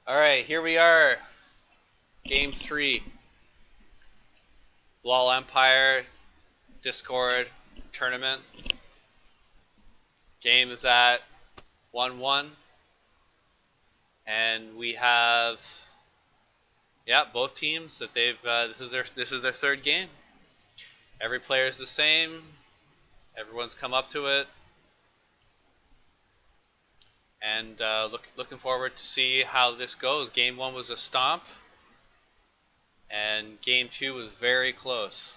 Alright, here we are. Game 3. LoL Empire Discord tournament. Game is at 1-1. And we have both teams that they've this is their third game. Every player is the same. Everyone's come up to it. And looking forward to see how this goes. Game 1 was a stomp, and Game 2 was very close.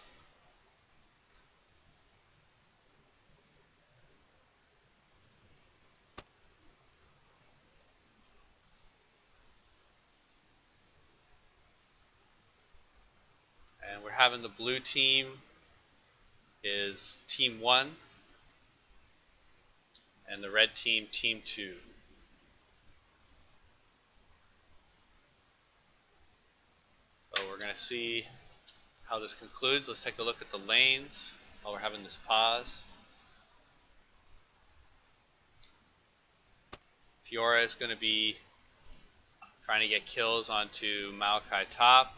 And we're having the blue team is Team 1, and the red team, Team 2. So we're going to see how this concludes. Let's take a look at the lanes while we're having this pause. Fiora is going to be trying to get kills onto Maokai top.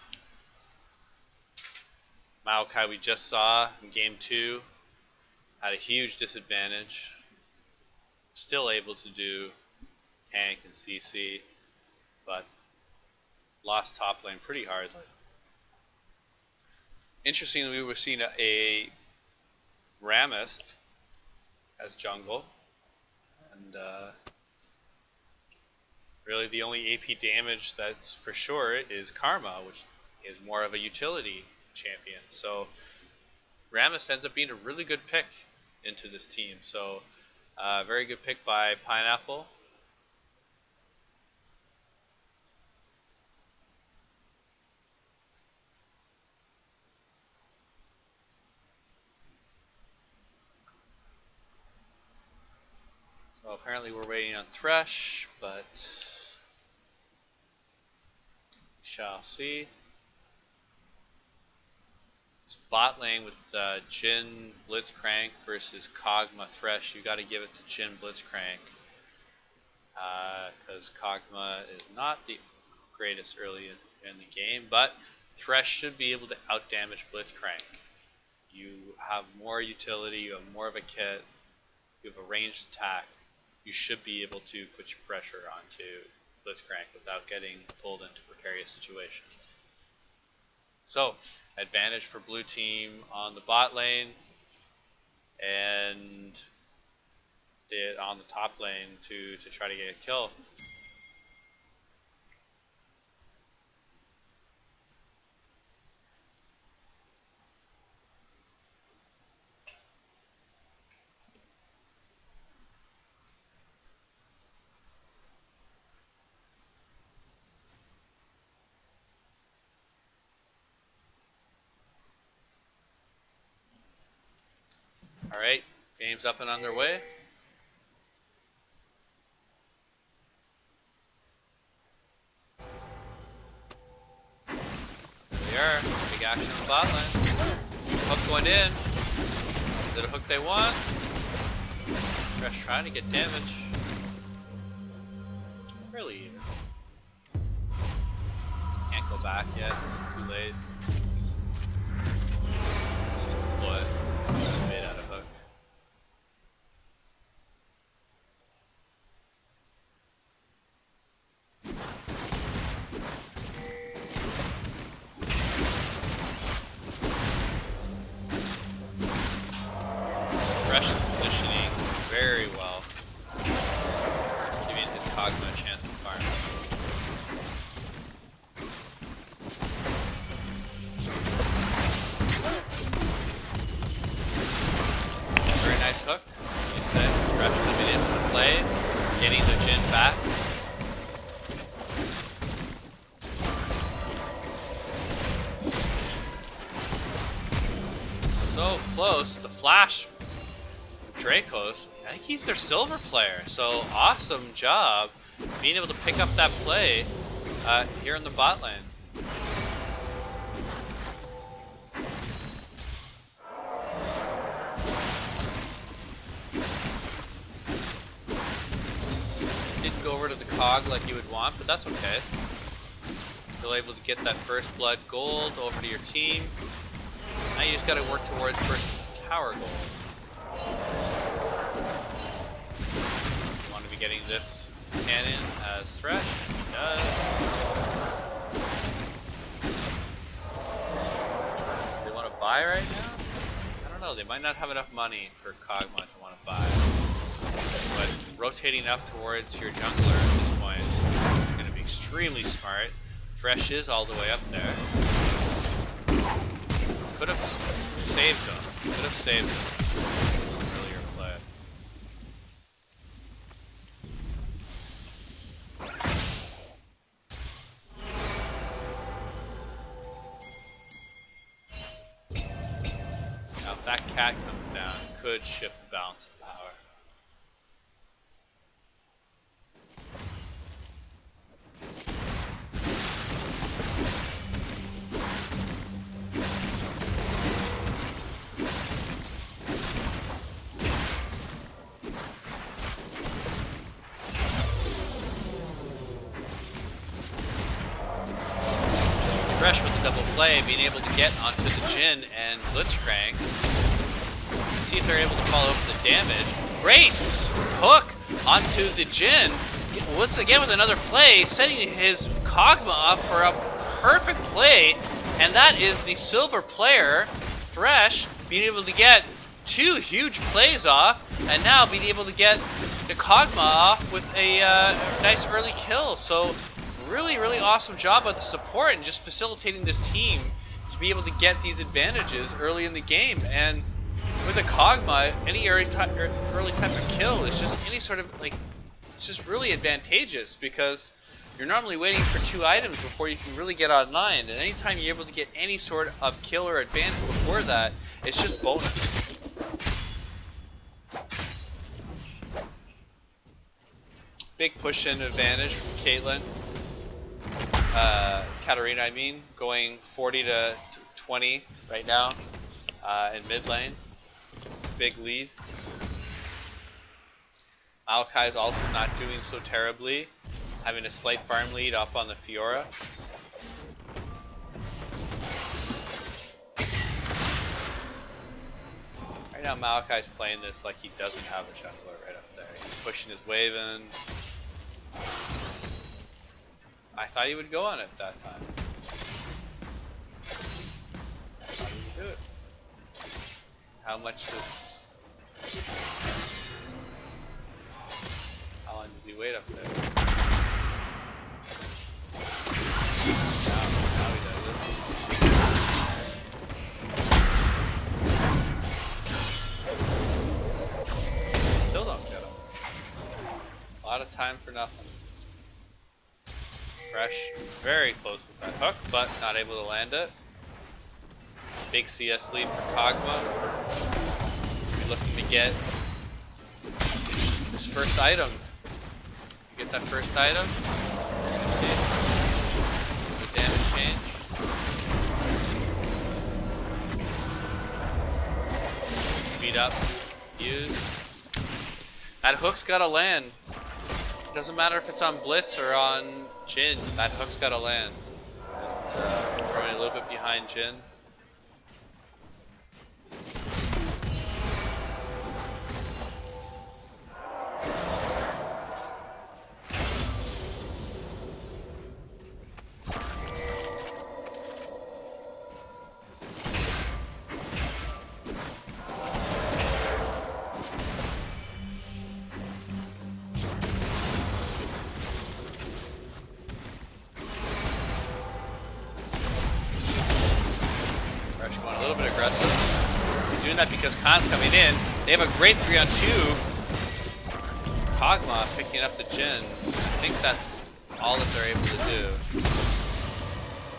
Maokai, we just saw in Game 2, had a huge disadvantage. Still able to do tank and CC, but lost top lane pretty hardly. Interestingly, we were seeing a Rammus as jungle, and really the only AP damage that's for sure is Karma, which is more of a utility champion. So Rammus ends up being a really good pick into this team. So very good pick by Pineapple. So apparently we're waiting on Thresh, but we shall see. It's bot lane with Jhin Blitzcrank versus Kog'Maw Thresh. You got to give it to Jhin Blitzcrank because Kog'Maw is not the greatest early in the game, but Thresh should be able to outdamage Blitzcrank. You have more utility, you have more of a kit, you have a ranged attack. You should be able to put your pressure onto Blitzcrank without getting pulled into precarious situations. So, advantage for blue team on the bot lane, and did on the top lane to try to get a kill. Alright, game's up and underway. There we are, big action on the bot lane. Hook going in. Is it a hook they want? Thresh trying to get damage. Fairly even. Can't go back yet, too late. It's just a ploy. Made out of hook. Thresh is positioning very well, giving his Kog'Maw a chance to farm. Very nice hook, you say. Thresh coming into play, getting the Jhin back. So close, the flash Dracos, I think he's their silver player, so awesome job being able to pick up that play here in the bot lane. didn't go over to the cog like you would want, but that's okay. Still able to get that first blood gold over to your team. Now you just gotta work towards first tower gold. You want to be getting this cannon as Thresh, and he does. Do they want to buy right now? I don't know, they might not have enough money for Kog'Maw to want to buy. But rotating up towards your jungler at this point is going to be extremely smart. Thresh is all the way up there. Could have saved him. Could have saved him with some earlier play. Now if that cat comes down, it could shift the balance of power. Thresh with the double play, being able to get onto the Jhin and Blitzcrank. See if they're able to follow up the damage. Great hook onto the Jhin. Once again with another play, setting his Kog'Maw up for a perfect play. And that is the silver player, Thresh, being able to get 2 huge plays off. And now being able to get the Kog'Maw off with a nice early kill. So really, really awesome job of the support and just facilitating this team to be able to get these advantages early in the game. And with a Kog'Maw, any early type of kill is just any sort of like, it's just really advantageous because you're normally waiting for 2 items before you can really get online. And anytime you're able to get any sort of kill or advantage before that, it's just bonus. Big push-in advantage from Caitlyn. Katarina, I mean, going 40 to 20 right now in mid lane. Big lead. Maokai is also not doing so terribly, having a slight farm lead up on the Fiora. Right now Maokai's playing this like he doesn't have a jungler right up there. He's pushing his wave in. I thought he would go on it that time. I thought he would do it. How much does... How long does he wait up there? Now he does it. Still don't get him. A lot of time for nothing. Thresh very close with that hook, but not able to land it. Big CS lead for Kog'Maw. We're looking to get this first item. Get that first item. Let's see. The damage change. Speed up. Use. That hook's gotta land. Doesn't matter if it's on Blitz or on Jhin, that hook's gotta land. And, throwing a little bit behind Jhin. Because Khan's coming in. They have a great 3-on-2. Kog'Maw picking up the Jhin. I think that's all that they're able to do.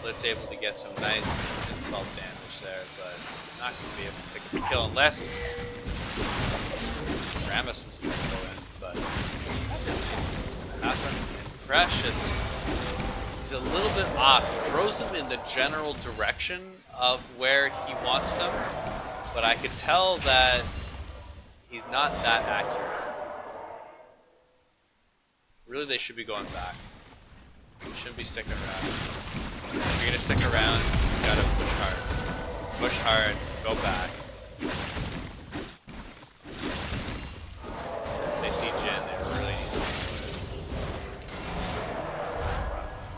Blitz able to get some nice insult damage there, but not going to be able to pick up the kill unless Rammus was going to go in. But that didn't seem to happen. And Thresh he's a little bit off. He throws them in the general direction of where he wants them. But I could tell that he's not that accurate. Really, they should be going back. They shouldn't be sticking around. If you're gonna stick around, you gotta push hard. Push hard, go back. As they see Jin, they really need to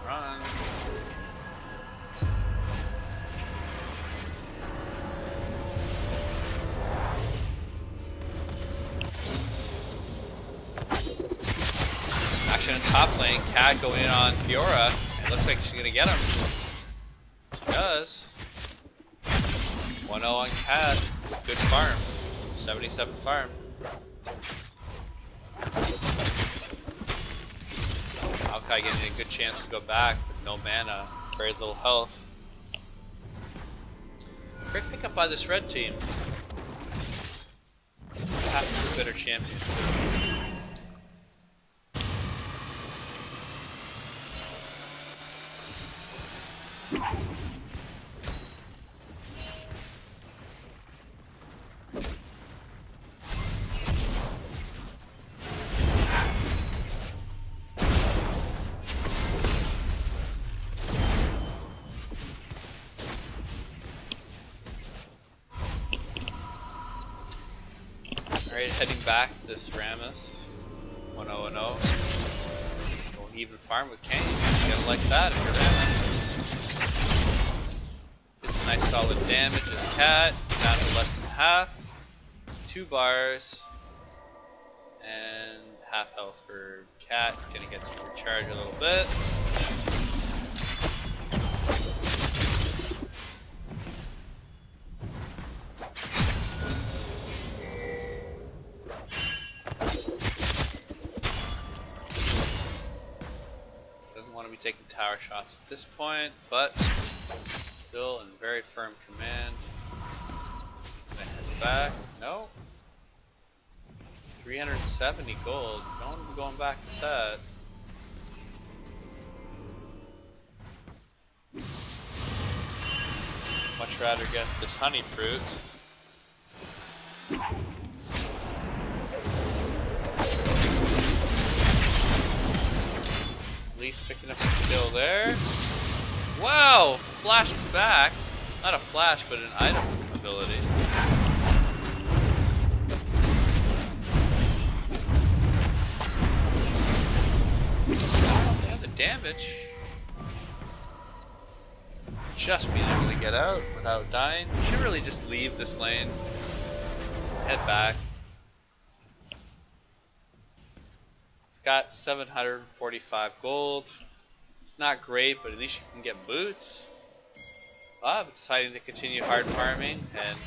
run. Action in top lane, Cat going in on Fiora. It looks like she's gonna get him. She does. 1-0 on Cat. Good farm. 77 farm. Maokai getting a good chance to go back with no mana, very little health. Great pickup by this red team. Half a better champion. Alright, heading back to this Rammus. 1-0-0. Go even farm with Kane. You gotta like that if you're Rammus. Gets a nice solid damage as Cat. Down to less than half. 2 bars. And half health for Cat. Gonna get to recharge a little bit. Taking tower shots at this point, but still in very firm command. Gonna head back. No. 370 gold. Don't want to be going back with that. Much rather get this honey fruit. Least picking up a kill there. Wow! Flash back. Not a flash, but an item ability. They have the damage. Just being able to get out without dying. You should really just leave this lane. Head back. Got 745 gold. It's not great, but at least you can get boots. I'm deciding to continue hard farming, and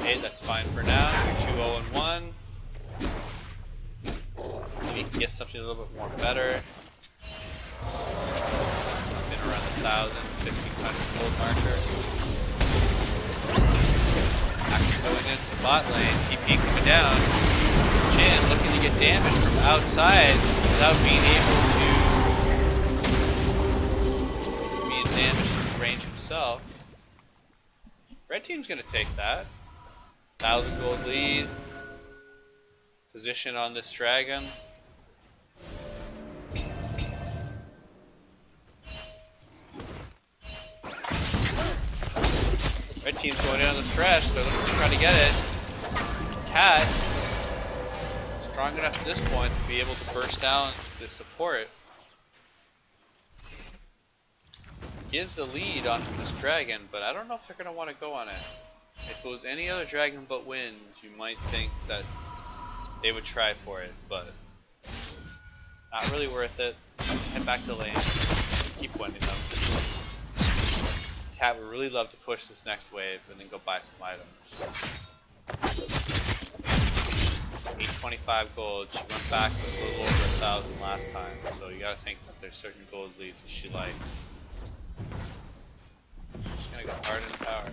hey, that's fine for now. You're 2-0-1. Maybe you can get something a little bit more better. Something around the 1,000, 1,500 gold marker. Actually going into the bot lane, TP coming down. Jin looking to get damage from outside without being able to be in damage range himself. Red team's gonna take that. 1,000 gold lead. Position on this dragon. Red team's going in on the thresh, they're looking to try to get it. Cat strong enough at this point to be able to burst down the support. Gives a lead onto this dragon, but I don't know if they're going to want to go on it. If it was any other dragon but wind, you might think that they would try for it, but not really worth it. Head back to lane. Keep winning them. Cat would really love to push this next wave and then go buy some items. 825 gold. She went back with a little over 1,000 last time, so you gotta think that there's certain gold leads that she likes. She's gonna go hard in power.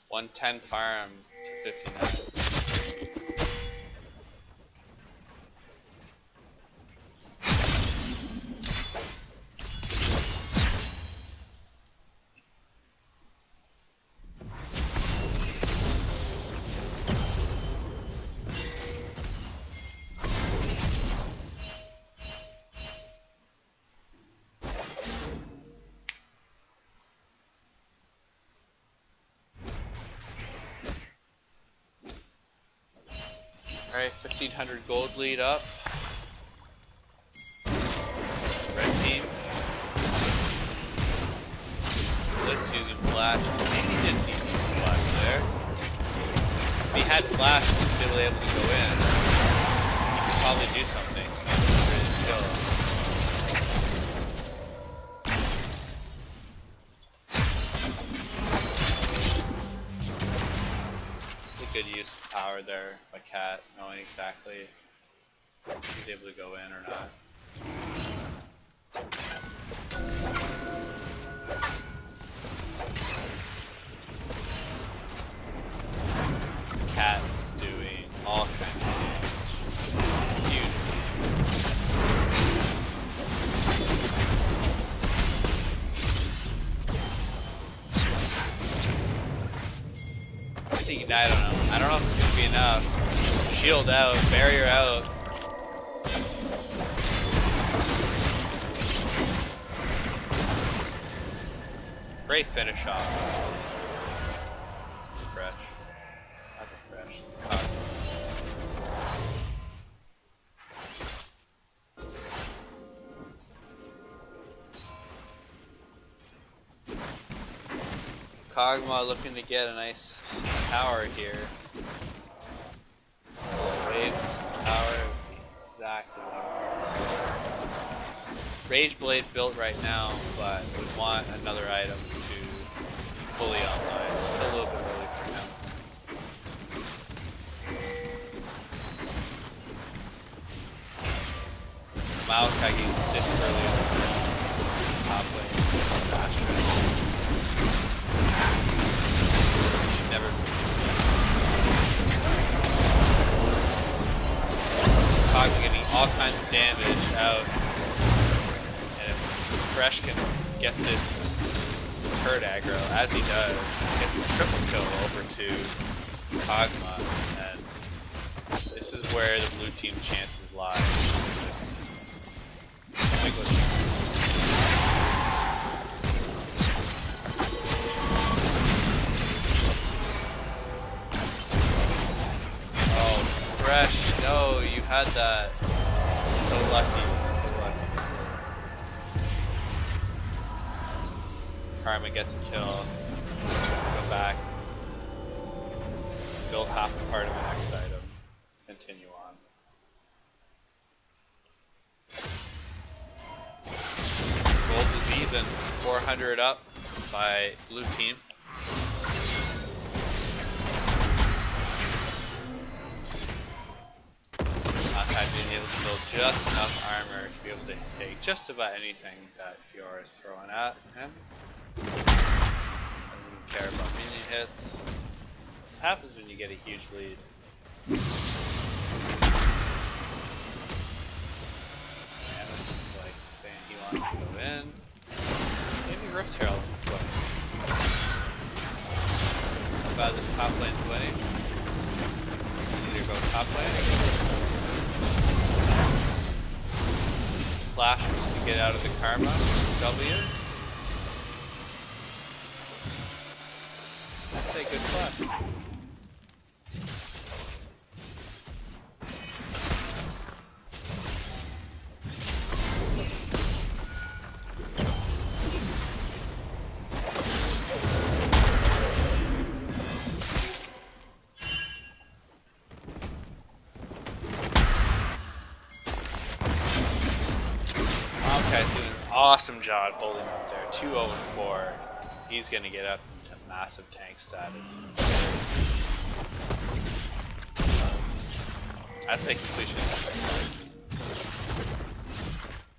$110 farm to 59. 1500 gold lead up. Red team. Blitz using flash. Maybe he didn't need to use flash there. If he had flash and was still able to go in, he could probably do something to get his kill. Good use of power there by Cat, knowing exactly if he's able to go in or not. This Cat is doing all kinds of damage. Huge. I don't know. I don't know if it's going to be enough. Shield out, barrier out. Great finish off. Fresh. Nothing fresh. Kog'Maw looking to get a nice power here. Waves and some power would be exactly what he wants. Rage Blade built right now, but would want another item to be fully online. It's a little bit early for him. Maokai getting this early on the top lane. Astro. Never. Kog'Maw getting all kinds of damage out, and if Fresh can get this turret aggro, as he does, he gets the triple kill over to Kog'Maw, and this is where the blue team chances lie. Fresh, no, you had that. So lucky, so lucky. Karma gets a kill. Gets to go back. Build half a part of the next item. Continue on. Gold is even. 400 up by blue team. Being able to build just enough armor to be able to take just about anything that Fiora is throwing at him. Doesn't care about minion hits. What happens when you get a huge lead? Manus is like saying he wants to go in. Maybe Rift Herald's quick. How about this top lane's winning? Either go top lane or flashes to get out of the Karma W. I'd say good flash. Awesome job holding up there. 2-0-4. He's gonna get up into massive tank status. That's a completion.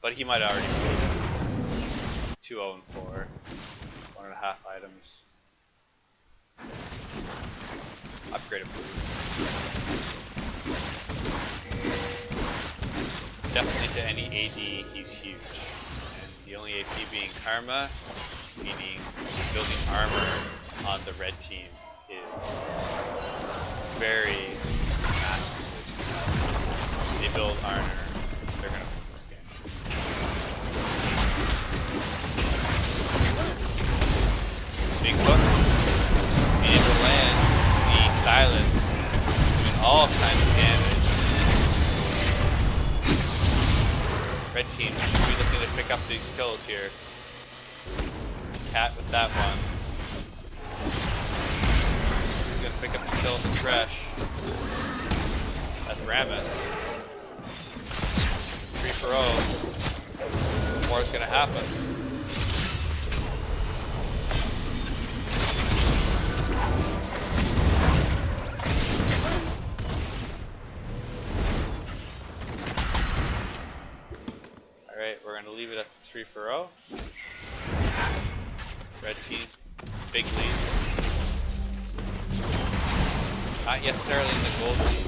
But he might already be 2-0-4. 1.5 items. Upgraded blue. Definitely to any AD, he's huge. The only AP being Karma, meaning building armor on the red team is very massively successful. They build armor, they're gonna win this game. Big hook, being able to land the silence, doing all kinds of damage. Red team should be looking to pick up these kills here. Cat with that one. He's gonna pick up the kill with the Thresh. That's Rammus. 3 for 0. More is gonna happen. Alright, we're gonna leave it at the 3 for 0. Red team, big lead. Not necessarily in the gold lead.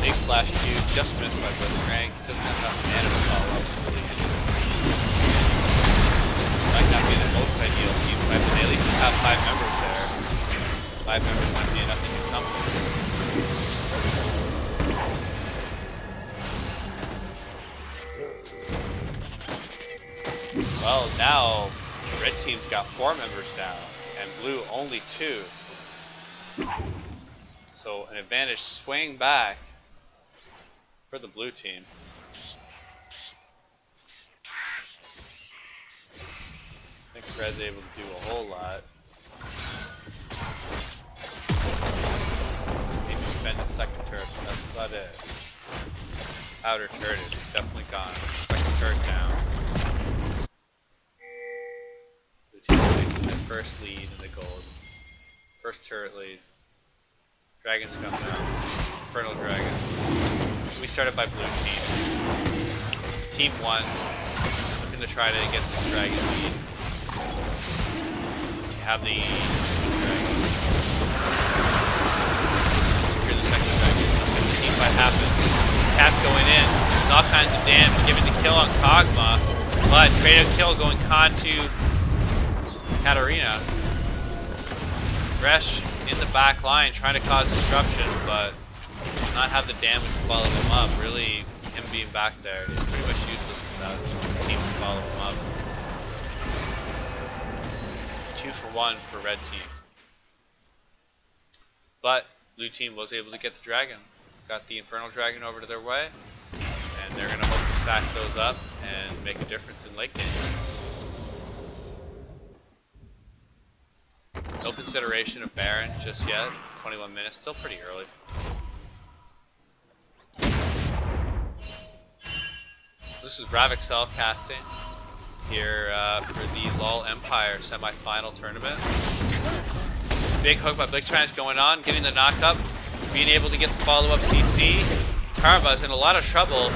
Big flash Q, just missed by Blitzcrank. Doesn't have enough mana to follow up. Might not be the most ideal team fight, but they at least have 5 members there. 5 members might be enough to do something. Well, now red team's got 4 members down, and blue only 2. So an advantage swing back for the blue team. I think Red's able to do a whole lot. Maybe defend the second turret, but that's about it. Outer turret is definitely gone. Second turret down. Blue team taking their first lead in the gold. First turret lead. Dragons come down. Infernal Dragon. We started by blue team. Team1 looking to try to get this dragon lead. You have the dragon. Secure the second dragon. Team fight happens. Cap going in. There's all kinds of damage. Giving the kill on Kog'Maw. But trade out kill going Khan to Katarina. Thresh in the back line trying to cause disruption, but not have the damage to follow him up. Really, him being back there is pretty much useless without the team to follow him up. 2 for 1 for red team. But blue team was able to get the dragon. Got the Infernal Dragon over to their way, and they're going to hope to stack those up and make a difference in late game. No consideration of Baron just yet. 21 minutes, still pretty early. This is RavExel casting here for the LoL Empire semi-final tournament. Big hook by Blitzcrank going on, getting the knock up, being able to get the follow-up CC. Karma's in a lot of trouble.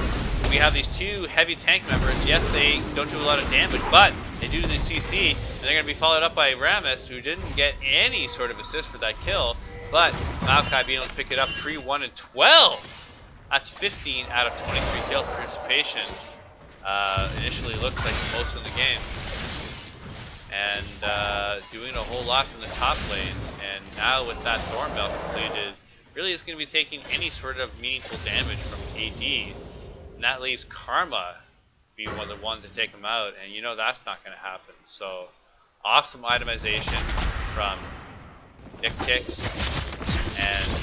We have these 2 heavy tank members. Yes, they don't do a lot of damage, but they do the CC, and they're going to be followed up by Rammus, who didn't get any sort of assist for that kill, but Maokai being able to pick it up 3, 1, and 12. That's 15 out of 23 kill participation. Initially looks like the most in the game. And doing a whole lot from the top lane. And now with that Thornbell completed, really is going to be taking any sort of meaningful damage from AD. And that leaves Karma being one of the ones to take him out. And you know that's not going to happen. So awesome itemization from Nick Kicks. And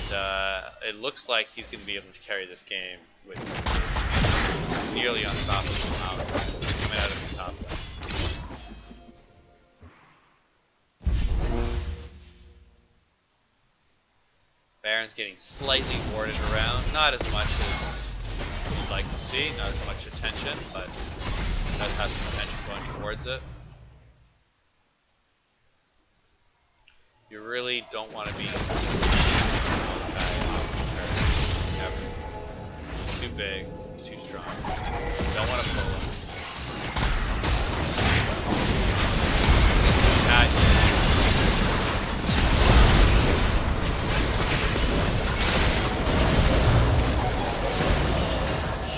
it looks like he's going to be able to carry this game with his nearly unstoppable power coming out of the top lane. Baron's getting slightly warded around, not as much as you'd like to see, not as much attention, but does have some attention going towards it. You really don't want to be He's too big, he's too strong. Don't want to pull him.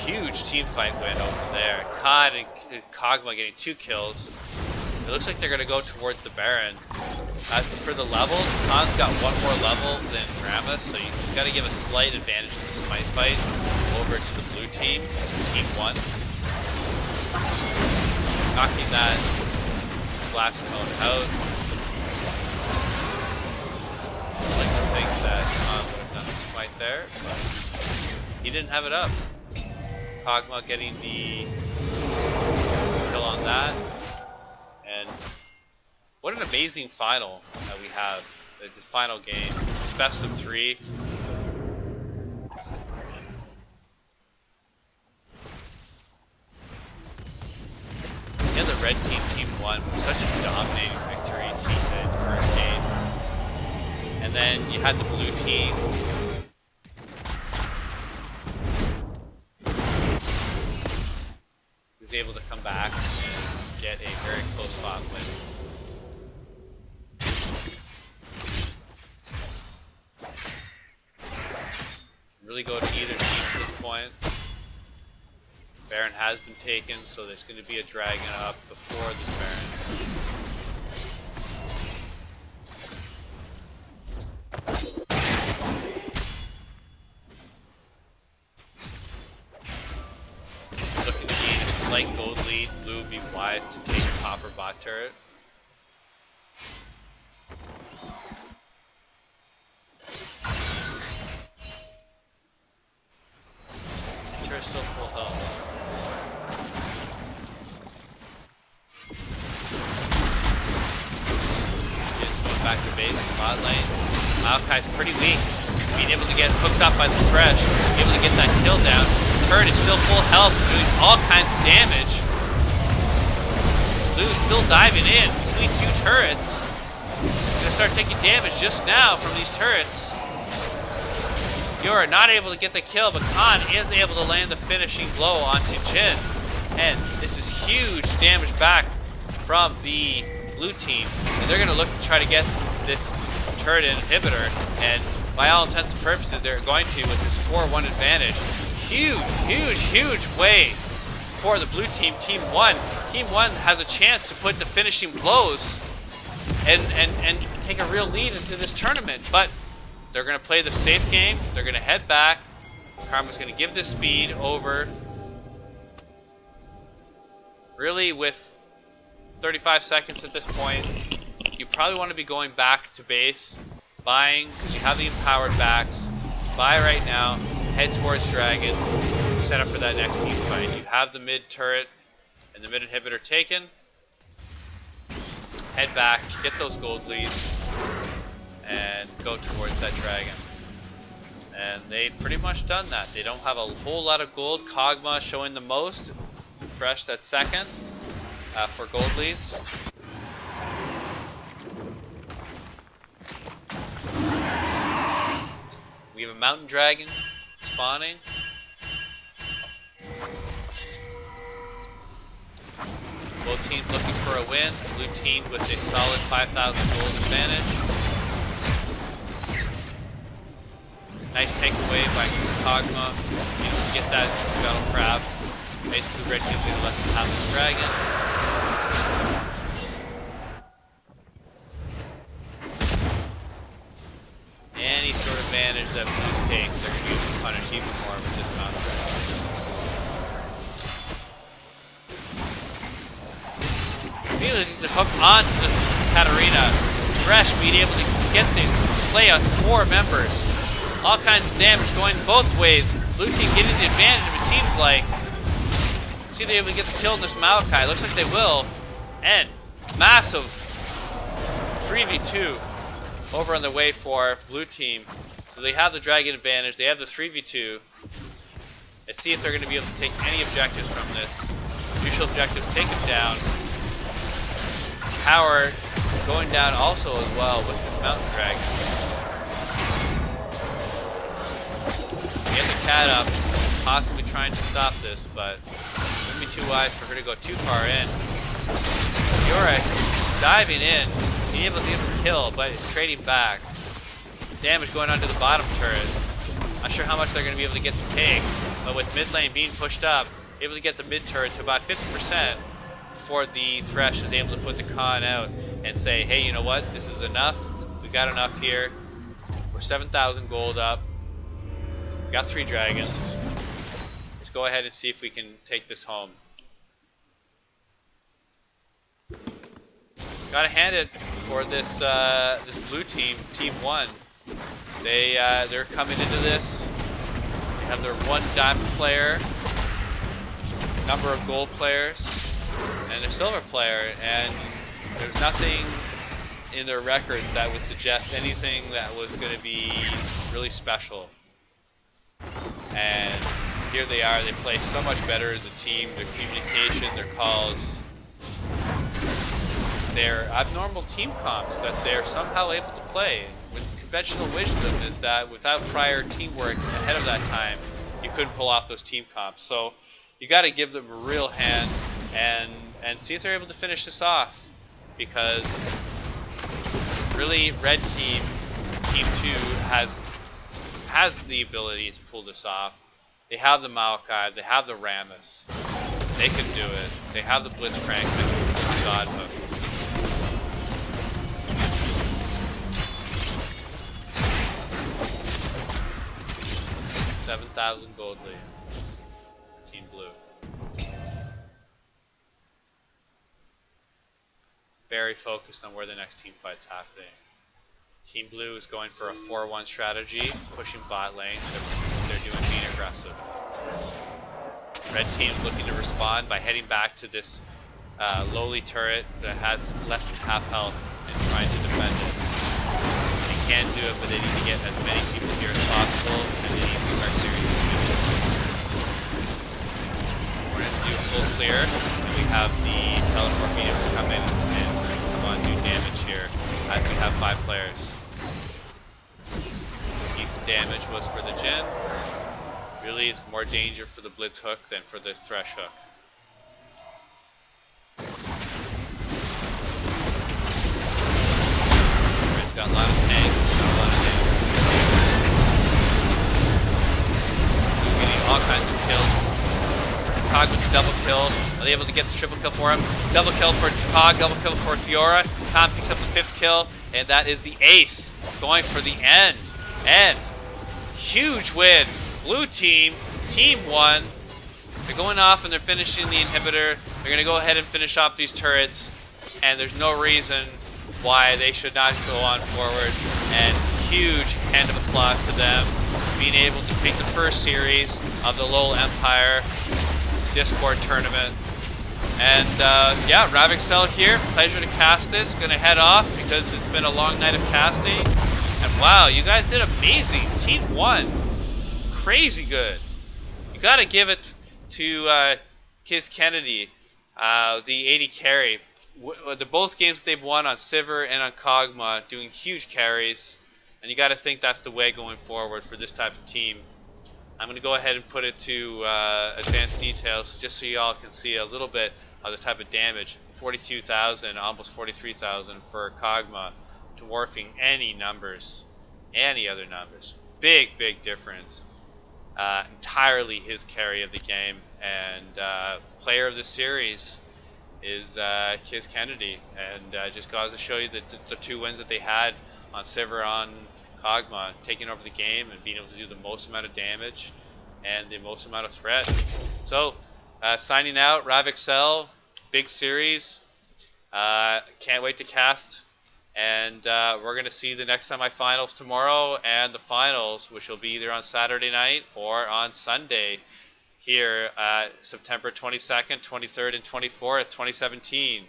Huge team fight win over there. Khan and Kog'Maw getting 2 kills. It looks like they're going to go towards the Baron. As for the levels, Khan's got 1 more level than Rammus, so you've got to give a slight advantage in the smite fight over to the blue team, Team1. knocking that blast cone out. I'd like to think that Khan would have done a smite there, but he didn't have it up. Kog'Maw getting the kill on that. And what an amazing final that we have. The final game. It's best of 3. Yeah, the red team, Team1, was such a dominating victory in the first game. And then you had the blue team. He was able to come back and get a very close fought win. Really go to either team at this point. Baron has been taken, so there's going to be a dragon up before this Baron. Looking to gain a slight gold lead. Blue would be wise to take a top or bot turret. Turret's still full health. Jin's going back to base in bot lane. Maokai's pretty weak. Being able to get hooked up by the Thresh, able to get that kill down. Turret is still full health, doing all kinds of damage. Blue is still diving in between 2 turrets. He's gonna start taking damage just now from these turrets. You are not able to get the kill, but Khan is able to land the finishing blow onto Jin. And this is huge damage back from the blue team. And they're going to look to try to get this turret inhibitor. And by all intents and purposes, they're going to with this 4-1 advantage. Huge, huge, huge way for the blue team, Team1. Team1 has a chance to put the finishing blows and take a real lead into this tournament. But they're going to play the safe game. They're going to head back. Karma's going to give this speed over. Really, with 35 seconds at this point, you probably want to be going back to base, buying, because you have the empowered backs. Buy right now, head towards Dragon, set up for that next team fight. You have the mid turret and the mid inhibitor taken. Head back, get those gold leads, and go towards that dragon. And they've pretty much done that. They don't have a whole lot of gold. Kog'Maw showing the most. Thresh that second for gold leads. We have a mountain dragon spawning. Both teams looking for a win. Blue team with a solid 5,000 gold advantage. Nice takeaway by Kog'Maw. You can get that Scuttle Crab. Basically, red team's going to let them have this dragon. Any sort of advantage that Blue takes, they're going to use to punish even more with this mountain dragon. Immediately just hook onto the Katarina. Thresh being able to get the play out 4 members. All kinds of damage going both ways. Blue team getting the advantage, it seems like. See if they able to get the kill in this Maokai. Looks like they will. And massive 3v2 over on the way for blue team. So they have the dragon advantage. They have the 3v2. Let's see if they're going to be able to take any objectives from this. Usual objectives, take them down. Power going down also as well with this mountain dragon. Get the cat up, possibly trying to stop this, but wouldn't be too wise for her to go too far in. Yorick diving in, being able to get the kill, but is trading back. Damage going onto the bottom turret. Not sure how much they're going to be able to get the take, but with mid lane being pushed up, able to get the mid turret to about 50% before the Thresh is able to put the con out and say, hey, you know what, this is enough. We've got enough here. We're 7,000 gold up. We got 3 dragons. Let's go ahead and see if we can take this home. Gotta hand it for this this blue team, Team1. They're coming into this. They have their one diamond player, number of gold players, and a silver player, and there's nothing in their record that would suggest anything that was going to be really special. And here they are. They play so much better as a team. Their communication, their calls, their abnormal team comps that they're somehow able to play. With conventional wisdom is that without prior teamwork ahead of that time, you couldn't pull off those team comps. So you got to give them a real hand and see if they're able to finish this off, because really red team, Team2 has the ability to pull this off. They have the Maokai, they have the Rammus. They can do it. They have the Blitzcrank, they can do the God Hook. 7,000 gold lead. Team Blue. Very focused on where the next team fight's happening. Team Blue is going for a 4-1 strategy, pushing bot lane. They're doing being aggressive. Red team looking to respond by heading back to this lowly turret that has less than half health and trying to defend it. They can do it, but they need to get as many people here as possible, and they need to start clearing the enemies. We're going to do full clear, and we have the teleport medium come in and come on do damage here, as we have 5 players. Decent damage was for the Jin. Really, it's more danger for the Blitz hook than for the Thresh hook. Red's got a lot of tanks, getting all kinds of kills. Cog with the double kill. Are they able to get the triple kill for him? Double kill for Cog, double kill for Fiora. Tom picks up the 5th kill, and that is the ace going for the end. And huge win. Blue team, Team1, they're going off and they're finishing the inhibitor. They're going to go ahead and finish off these turrets, and there's no reason why they should not go on forward. And huge hand of applause to them being able to take the first series of the LoL Empire Discord tournament. And yeah, RavExel here, pleasure to cast this. Gonna head off because it's been a long night of casting. And wow, you guys did amazing. Team1, crazy good. You gotta give it to Kiz Kennedy, the 80 carry. The both games that they've won on Sivir and on Kog'Maw, doing huge carries. And you gotta think that's the way going forward for this type of team. I'm going to go ahead and put it to advanced details just so you all can see a little bit of the type of damage. 42,000, almost 43,000 for Kog'Maw, dwarfing any numbers, any other numbers. Big, big difference. Entirely his carry of the game, and player of the series is Kiz Kennedy, and just goes to show you that the 2 wins that they had on Sivir on Kog'Maw, taking over the game and being able to do the most amount of damage and the most amount of threat. So, signing out, RavExel, big series. Can't wait to cast. And we're going to see the next semifinals tomorrow and the finals, which will be either on Saturday night or on Sunday here September 22nd, 23rd, and 24th, 2017.